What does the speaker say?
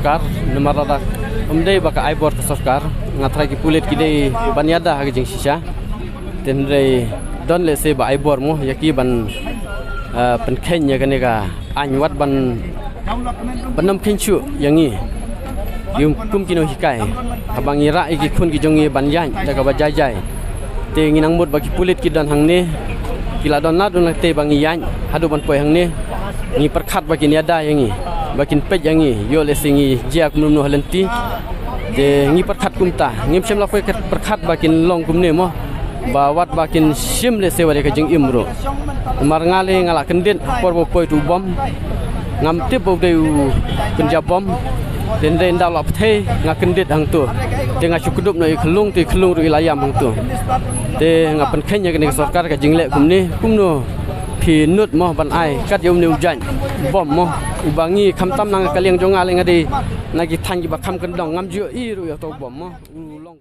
Kar namarada umdei baka aibor ke sorkar ngatra ki pulit kidei banyada hagi jing sisa tendrei don le se ba aibor mo yaki ban pen khenya kane ka anyuat ban banam khinchu yangi yum kum kino hikai abang ira iki khun ki jongi banyan jaga bajajai te nginang mut bagi pulit ki don hangne kila don na don te bang yan hadu ban poi hangne ngi perkhat bagi niada yangi bakin pej yangi yo le singi jia kum nu halenti de ngi perkhat kumta ngim sem la poi perkhat bakin long kum ne mo bawat bakin sim le sewa de ka jing imro mar ngale ngala kendit por bo poi tu bom ngam tip bo de penja bom den den daw la phe nga kendit hang tu de nga chukudup no khlung ti khlung ru ilayam hang tu de nga pen khenya ka sarkar ka jing le kum ni kum no phi nut mo ban ai kat yom new jan bom mo ubangi kham tam nang kaliang jonga le ngadi nagi thangi ba kham kan dong ngam ju i ru ya to bom mo long